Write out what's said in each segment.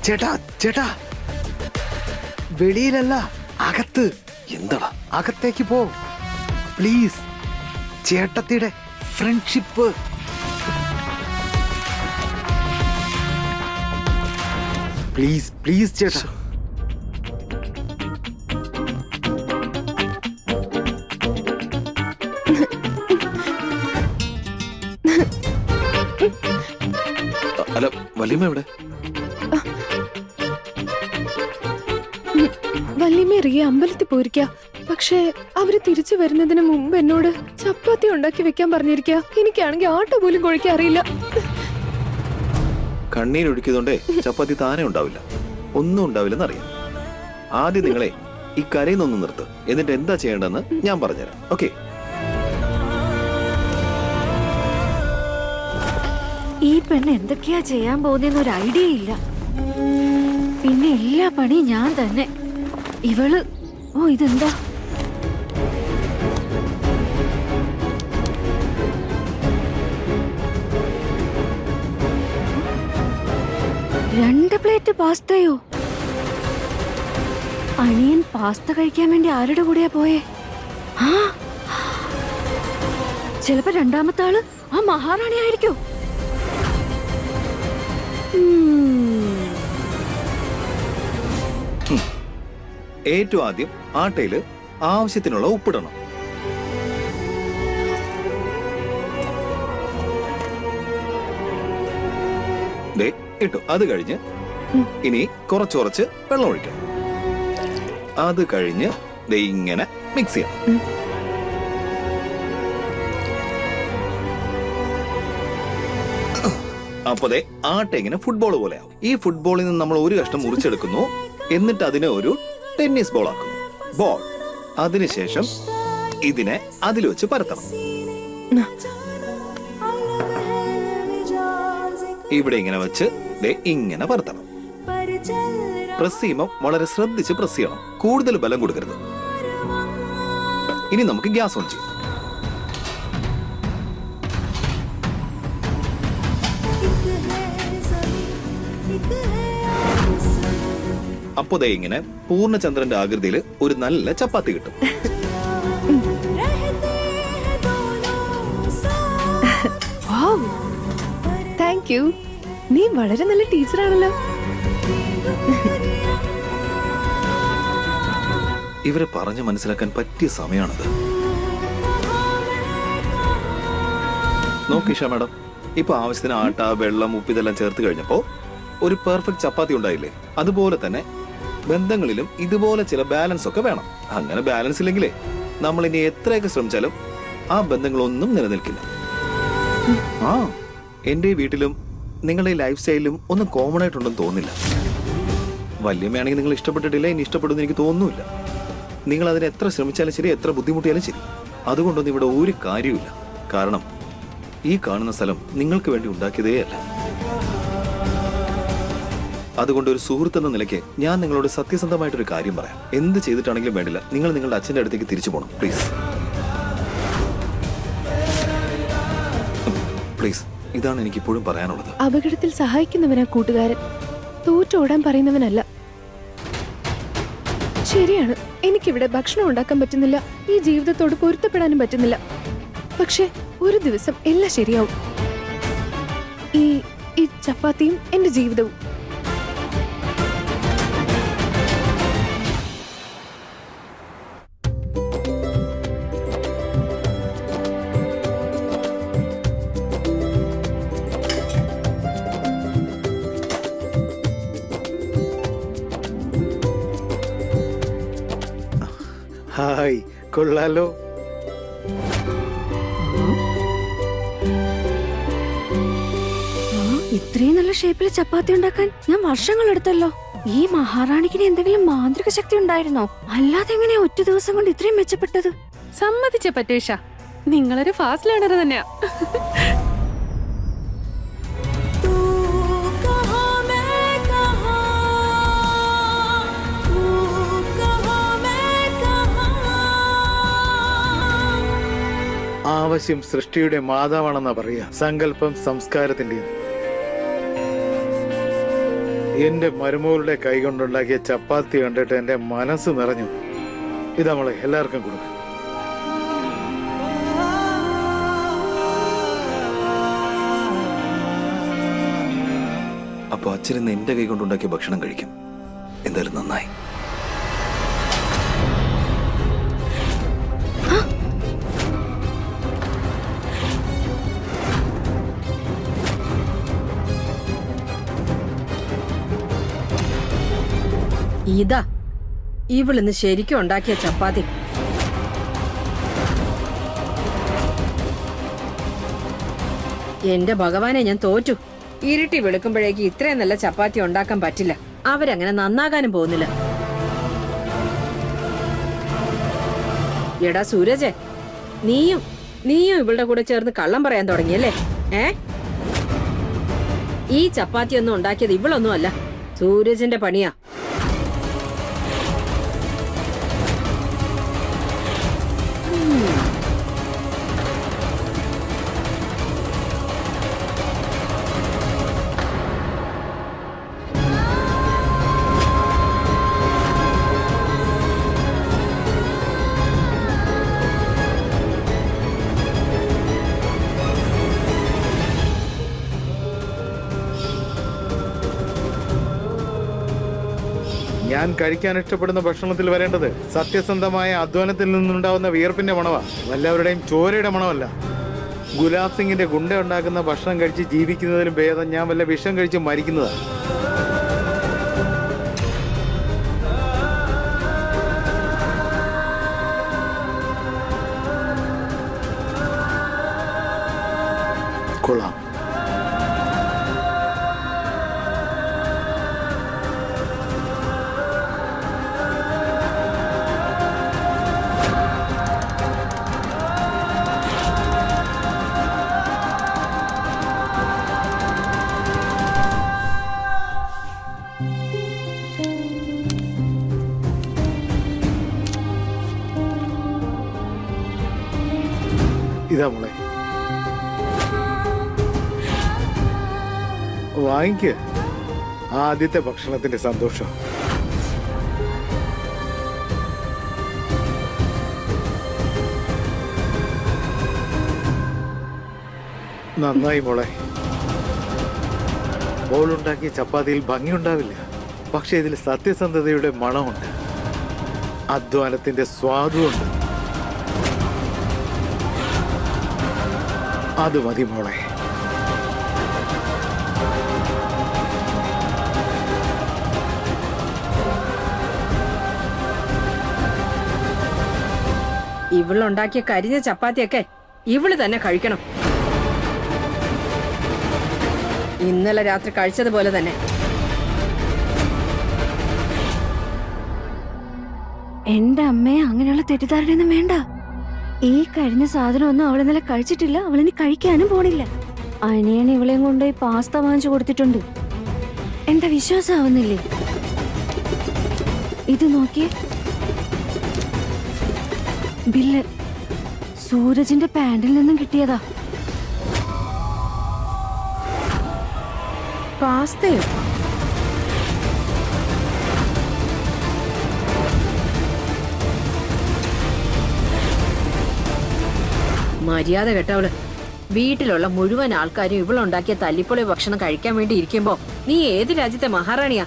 ചേട്ടാ ചേട്ടാ, വെളിയിലല്ല, അകത്ത്. എന്താടാ? അകത്തേക്ക് പോ പ്ലീസ്. ചേട്ടത്തിയുടെ ഫ്രണ്ട്ഷിപ്പ്. പ്ലീസ് പ്ലീസ് ചേട്ടാ. അല്ല, വല്യമ്മ എവിടെ? വല്യമ്മ റിയ അമ്പലത്തിൽ പോയിരിക്ക. പക്ഷേ അവര് തിരിച്ചു വരുന്നതിന് മുമ്പ് എന്നോട് ചപ്പാത്തി ഉണ്ടാക്കി വെക്കാൻ പറഞ്ഞിരിക്ക. എനിക്കാണെങ്കിൽ ആട്ട പോലും കുഴക്കാൻ അറിയില്ല. കണ്ണീരൊഴുക്കിയതുകൊണ്ടേ ചപ്പാത്തി താനേ ഉണ്ടാവില്ല, ഒന്നും ഉണ്ടാവില്ലെന്നറിയാം. ആദ്യം നിങ്ങളെ ഈ കരയിന്നൊന്ന് നിർത്ത്, എന്നിട്ട് എന്താ ചെയ്യേണ്ടതെന്ന് ഞാൻ പറഞ്ഞുതരാം. ഓക്കെ? ഈ പെണ്ണ് എന്തൊക്കെയാ ചെയ്യാൻ പോകുന്നതെന്ന് ഒരു ഐഡിയ ഇല്ല. പിന്നെ എല്ലാ പണിയും ഞാൻ തന്നെ. ഇവള് ഇതെന്താ? രണ്ട് പ്ലേറ്റ് പാസ്തയോ? അനിയൻ പാസ്ത കഴിക്കാൻ വേണ്ടി ആരുടെ കൂടെയാ പോയേ? ആ, ചിലപ്പോ രണ്ടാമത്തെ ആള് ആ മഹാറാണി ആയിരിക്കോ? ഏറ്റവും ആദ്യം ആട്ടയില് ആവശ്യത്തിനുള്ള ഉപ്പിടണം. ഇട്ടു. അത് കഴിഞ്ഞ് ഇനി കുറച്ച് വെള്ളം ഒഴിക്കണം. അത് കഴിഞ്ഞ് ഇങ്ങനെ മിക്സ് ചെയ്യണം. അപ്പൊ ആട്ട ഇങ്ങനെ ഫുട്ബോൾ പോലെ ആവും. ഈ ഫുട്ബോളിൽ നിന്ന് നമ്മൾ ഒരു കഷ്ണം മുറിച്ചെടുക്കുന്നു, എന്നിട്ട് അതിനെ ഒരു ടെന്നീസ് ബോൾ ആക്കുന്നു. ബോൾ അതിനുശേഷം ഇതിനെ അതിൽ വെച്ച് പരത്തണം. ഇവിടെ ഇങ്ങനെ വെച്ച് ഇങ്ങനെ പരത്തണം. പ്രസ് ചെയ്യുമ്പോൾ വളരെ ശ്രദ്ധിച്ച് പ്രസ് ചെയ്യണം, കൂടുതൽ ബലം കൊടുക്കരുത്. ഇനി നമുക്ക് ഗ്യാസ് ഓൺ ചെയ്യാം. അപ്പോ ഇങ്ങനെ പൂർണ്ണചന്ദ്രന്റെ ആകൃതിയിൽ ഒരു നല്ല ചപ്പാത്തി കിട്ടും. Thank you. നീ വളരെ നല്ല ടീച്ചറാണല്ലോ. ഇവരെ പറഞ്ഞു മനസ്സിലാക്കാൻ പറ്റിയ സമയമാണത്. നോക്കിഷ മാഡം, ഇപ്പൊ ആവശ്യത്തിന് ആട്ട, വെള്ളം, ഉപ്പ് ഇതെല്ലാം ചേർത്ത് കഴിഞ്ഞപ്പോ ഒരു പെർഫെക്റ്റ് ചപ്പാത്തി ഉണ്ടായില്ലേ? അതുപോലെ തന്നെ ബന്ധങ്ങളിലും ഇതുപോലെ ചില ബാലൻസ് ഒക്കെ വേണം. അങ്ങനെ ബാലൻസ് ഇല്ലെങ്കിലേ നമ്മൾ ഇനി എത്രയൊക്കെ ശ്രമിച്ചാലും ആ ബന്ധങ്ങളൊന്നും നിലനിൽക്കില്ല. ആ, എന്റെ വീട്ടിലും നിങ്ങളുടെ ലൈഫ് സ്റ്റൈലിലും ഒന്നും കോമൺ ആയിട്ടുണ്ടെന്ന് തോന്നുന്നില്ല. വല്യമ്മയാണെങ്കിൽ നിങ്ങൾ ഇഷ്ടപ്പെട്ടിട്ടില്ല, ഇനി ഇഷ്ടപ്പെടുമെന്ന് എനിക്ക് തോന്നുന്നില്ല. നിങ്ങൾ അതിന് എത്ര ശ്രമിച്ചാലും ശരി, എത്ര ബുദ്ധിമുട്ടിയാലും ശരി, അതുകൊണ്ടൊന്നും ഇവിടെ ഒരു കാര്യമില്ല. കാരണം ഈ കാണുന്ന സ്ഥലം നിങ്ങൾക്ക് വേണ്ടി ഉണ്ടാക്കിയതേ അല്ല. അതുകൊണ്ട് ഒരു സുഹൃത്ത് എന്ന നിലയ്ക്ക് ഞാൻ നിങ്ങളോട് സത്യസന്ധമായിട്ടൊരു കാര്യം പറയാം. എന്ത് ചെയ്തിട്ടാണെങ്കിലും വേണ്ടില്ല, നിങ്ങൾ നിങ്ങളുടെ അച്ഛൻ്റെ അടുത്തേക്ക് തിരിച്ചു പോകണം. പ്ലീസ് പ്ലീസ്, ഇതാണ് എനിക്ക് ഇപ്പോഴും പറയാനുള്ളത്. അപകടത്തിൽ സഹായിക്കുന്നവനാ കൂട്ടുകാരൻ, തോറ്റോടാൻ പറയുന്നവനല്ല. ശരിയാണ്, എനിക്കിവിടെ ഭക്ഷണം ഉണ്ടാക്കാൻ പറ്റുന്നില്ല, ഈ ജീവിതത്തോട് പൊരുത്തപ്പെടാനും പറ്റുന്നില്ല. പക്ഷെ ഒരു ദിവസം എല്ലാം ശരിയാവും. ഈ ചപ്പാത്തിയും എന്റെ ജീവിതവും. ഹായ്, കൊള്ളാലോ. ഇത്രയും നല്ല ഷേപ്പിൽ ചപ്പാത്തി ഉണ്ടാക്കാൻ ഞാൻ വർഷങ്ങൾ എടുത്തല്ലോ. ഈ മഹാറാണിക്ക് എന്തെങ്കിലും മാന്ത്രിക ശക്തി ഉണ്ടായിരുന്നോ? അല്ലാതെ എങ്ങനെയാ ഒറ്റ ദിവസം കൊണ്ട് ഇത്രയും മെച്ചപ്പെട്ടത്? സമ്മതിച്ച പറ്റേഷ, നിങ്ങളൊരു ഫാസ്റ്റ് ലേണർ തന്നെയാ. ആവശ്യം സൃഷ്ടിയുടെ മാതാവാണെന്നാ പറയാ. സങ്കല്പം സംസ്കാരത്തിന്റെ. എന്റെ മരുമകളുടെ കൈ കൊണ്ടുണ്ടാക്കിയ ചപ്പാത്തി കണ്ടിട്ട് എന്റെ മനസ്സ് നിറഞ്ഞു. ഇതാ മോളെ, എല്ലാവർക്കും കൊടുക്കും. അപ്പൊ അച്ഛൻ എന്റെ കൈ കൊണ്ടുണ്ടാക്കിയ ഭക്ഷണം കഴിക്കും. എന്തായാലും നന്നായി. ഇതാ ഇവളിന്ന് ശരിക്കും ഉണ്ടാക്കിയ ചപ്പാത്തി. എന്റെ ഭഗവാനെ, ഞാൻ തോറ്റു. ഇരുട്ടി വെളുക്കുമ്പോഴേക്ക് ഇത്രയും നല്ല ചപ്പാത്തി ഉണ്ടാക്കാൻ പറ്റില്ല. അവരങ്ങനെ നന്നാകാനും പോകുന്നില്ല. എടാ സൂരജെ, നീയും ഇവളുടെ കൂടെ ചേർന്ന് കള്ളം പറയാൻ തുടങ്ങിയല്ലേ? ഈ ചപ്പാത്തി ഒന്നും ഉണ്ടാക്കിയത് ഇവളൊന്നും അല്ല, സൂരജിന്റെ പണിയാ. ഞാൻ കഴിക്കാൻ ഇഷ്ടപ്പെടുന്ന ഭക്ഷണത്തിൽ വരേണ്ടത് സത്യസന്ധമായ അധ്വാനത്തിൽ നിന്നുണ്ടാവുന്ന വിയർപ്പിന്റെ മണവാ, വല്ലവരുടെയും ചോരയുടെ മണമല്ല. ഗുലാബ് സിംഗിന്റെ ഗുണ്ട ഉണ്ടാക്കുന്ന ഭക്ഷണം കഴിച്ച് ജീവിക്കുന്നതിലും ഭേദം ഞാൻ വല്ല വിഷം കഴിച്ച് മരിക്കുന്നതാ. കൊള്ളാം. ഇതാ മോളെ, വാങ്ങിക്ക്. ആദ്യത്തെ ഭക്ഷണത്തിന്റെ സന്തോഷം. നന്നായി മോളെ. മോളുണ്ടാക്കിയ ചപ്പാത്തിയിൽ ഭംഗിയുണ്ടാവില്ല, പക്ഷെ ഇതിൽ സത്യസന്ധതയുടെ മണമുണ്ട്, അധ്വാനത്തിന്റെ സ്വാദുണ്ട്. അത് മതി മോളെ. ഇവളുണ്ടാക്കിയ കരിഞ്ഞ ചപ്പാത്തിയൊക്കെ ഇവള് തന്നെ കഴിക്കണം. ഇന്നലെ രാത്രി കഴിച്ചതുപോലെ തന്നെ. എന്റെ അമ്മയെ അങ്ങനെയുള്ള തെറ്റിദ്ധാരണയൊന്നും വേണ്ട. ഈ കഴിഞ്ഞ സാധനമൊന്നും അവൾ ഇന്നലെ കഴിച്ചിട്ടില്ല, അവളിനി കഴിക്കാനും പോണില്ല. അനിയൻ ഇവളെയും കൊണ്ടുപോയി പാസ്ത വാങ്ങിച്ചു കൊടുത്തിട്ടുണ്ട്. എന്താ വിശ്വാസമാവുന്നില്ലേ? ഇത് നോക്കിയേ, ബില്ല് സൂരജിന്റെ പാന്റിൽ നിന്നും കിട്ടിയതാ. പാസ്തയോ? മര്യാദ കേട്ടവള്. വീട്ടിലുള്ള മുഴുവൻ ആൾക്കാരും ഇവളുണ്ടാക്കിയ തല്ലിപ്പൊളി ഭക്ഷണം കഴിക്കാൻ വേണ്ടി ഇരിക്കുമ്പോ നീ ഏത് രാജ്യത്തെ മഹാറാണിയാ?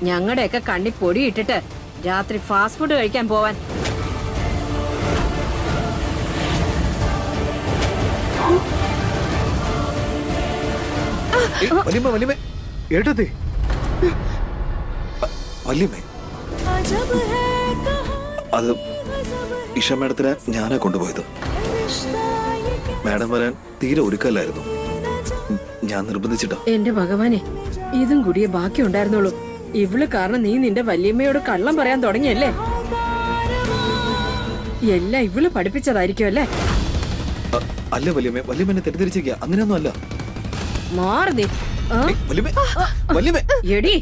ഞങ്ങളുടെയൊക്കെ കണ്ണി പൊടിയിട്ടിട്ട് രാത്രി ഫാസ്റ്റ് ഫുഡ് കഴിക്കാൻ പോവാൻ. എടുത്തേ വല്യമ്മേ, അത് ഇഷ മാഡത്തിനെ ഞാനാ കൊണ്ടുപോയത്. മാഡം വരാൻ തീരെ ഒരുക്കല്ലായിരുന്നു, ഞാൻ നിർബന്ധിച്ചിട്ടാ. എന്റെ ഭഗവാനെ, ഇതും കൂടിയേ ബാക്കി ഉണ്ടായിരുന്നുള്ളൂ. ഇവള് കാരണം നീ നിന്റെ വല്യമ്മയോട് കള്ളം പറയാൻ തുടങ്ങിയല്ലേ? എല്ലാം ഇവള് പഠിപ്പിച്ചതായിരിക്കും അല്ലേ? അല്ല വല്യമ്മേ, വല്യമ്മ തെറ്റിദ്ധരിച്ചിരിക്കുക. അങ്ങനെയൊന്നും അല്ല. മാറുന്നേ. എടി,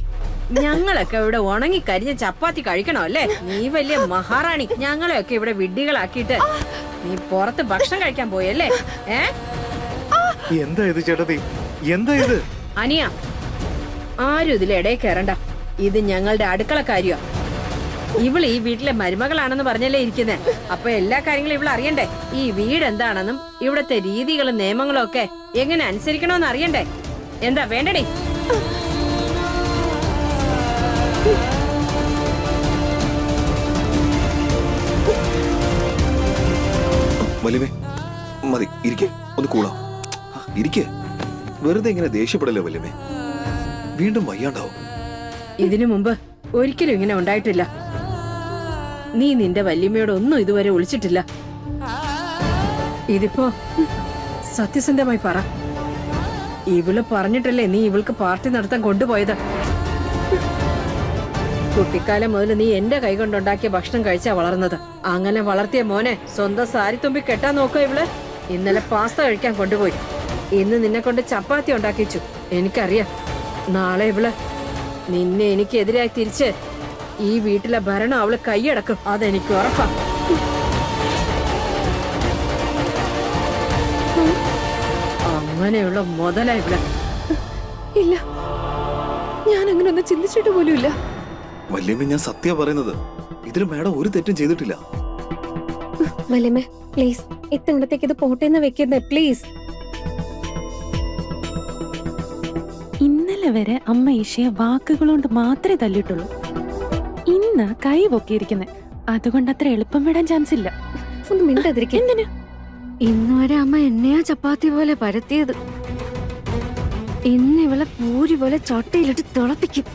ഞങ്ങളൊക്കെ ഇവിടെ ഉണങ്ങി കരിഞ്ഞ ചപ്പാത്തി കഴിക്കണോ അല്ലേ? നീ വലിയ മഹാറാണി. ഞങ്ങളെയൊക്കെ ഇവിടെ വിഡ്ഢികളാക്കിയിട്ട് നീ പുറത്ത് ഭക്ഷണം കഴിക്കാൻ പോയല്ലേ? എന്താ ഇത് ചേട്ടത്തി? എന്താ ഇത്? അനിയ, ആരും ഇതിൽ ഇടയിൽ കയറണ്ട. ഇത് ഞങ്ങളുടെ അടുക്കള കാര്യമാ. ഇവള് ഈ വീട്ടിലെ മരുമകളാണെന്ന് പറഞ്ഞല്ലേ ഇരിക്കുന്നേ. അപ്പൊ എല്ലാ കാര്യങ്ങളും ഇവള് അറിയണ്ടേ? ഈ വീട് എന്താണെന്നും ഇവിടത്തെ രീതികളും നിയമങ്ങളും ഒക്കെ എങ്ങനെ അനുസരിക്കണമെന്ന് അറിയണ്ടേ? എന്താ വേണ്ടടി? വലിയമേ മതി, ഇരിക്കേ, ഒന്ന് കൂളാം. ഇരിക്കേ, വെറുതെ ഇങ്ങനെ ദേഷ്യപ്പെടല്ലേ വലിയമേ, വീണ്ടും വയ്യാണ്ടാവും. ഇതിനു മുമ്പ് ഒരിക്കലും ഇങ്ങനെ ഉണ്ടായിട്ടില്ല. നീ നിന്റെ വല്യമ്മയോട് ഒന്നും ഇതുവരെ ഒളിച്ചിട്ടില്ല. ഇതിപ്പോ സത്യസന്ധമായി പറ, ഇവള് പറഞ്ഞിട്ടല്ലേ നീ ഇവൾക്ക് പാർട്ടി നടത്താൻ കൊണ്ടുപോയത്? കുട്ടിക്കാലം മുതൽ നീ എന്റെ കൈ കൊണ്ടുണ്ടാക്കിയ ഭക്ഷണം കഴിച്ചാ വളർന്നത്. അങ്ങനെ വളർത്തിയ മോനെ സ്വന്തം സാരിത്തുമ്പി കെട്ടാൻ നോക്കുക ഇവള്. ഇന്നലെ പാസ്ത കഴിക്കാൻ കൊണ്ടുപോയി, ഇന്ന് നിന്നെ കൊണ്ട് ചപ്പാത്തി ഉണ്ടാക്കിച്ചു. എനിക്കറിയാം നാളെ ഇവള് നിന്നെ എനിക്കെതിരായി തിരിച്ച് ഈ വീട്ടിലെ ഭരണം അവള് കൈയടക്കും. അതെനിക്ക് ഉറപ്പാ. അങ്ങനെയുള്ള മുതലാ ഇവിടെ. ഇല്ല, ഞാൻ അങ്ങനെ ഒന്നും ചിന്തിച്ചിട്ട് പോലും ഇല്ല. വല്യമ്മ, ഞാൻ സത്യ പറയുന്നത്. ഇതിൽ മാഡം ഒരു തെറ്റും ചെയ്തിട്ടില്ല. വല്യമ്മേ പ്ലീസ്, ഇത്തവണത്തേക്ക് ഇത് പോട്ടേന്ന് വെക്കുന്നേ പ്ലീസ്. ഇന്നലെ വരെ അമ്മ ഈശയെ വാക്കുകളോണ്ട് മാത്രമേ തല്ലിട്ടുള്ളൂ. ഇന്ന് കൈ പൊക്കിയിരിക്കുന്നെ, അതുകൊണ്ട് അത്ര എളുപ്പം വിടാൻ ചാൻസ് ഇല്ല. ഒന്ന് മിണ്ടാതിരിക്കും. എന്തിന്? ഇന്നുവരെ അമ്മ എന്നെയാ ചപ്പാത്തി പോലെ പരത്തിയത്. ഇന്ന് ഇവളെ പൂരി പോലെ ചട്ടയിലിട്ട് തിളപ്പിക്കും.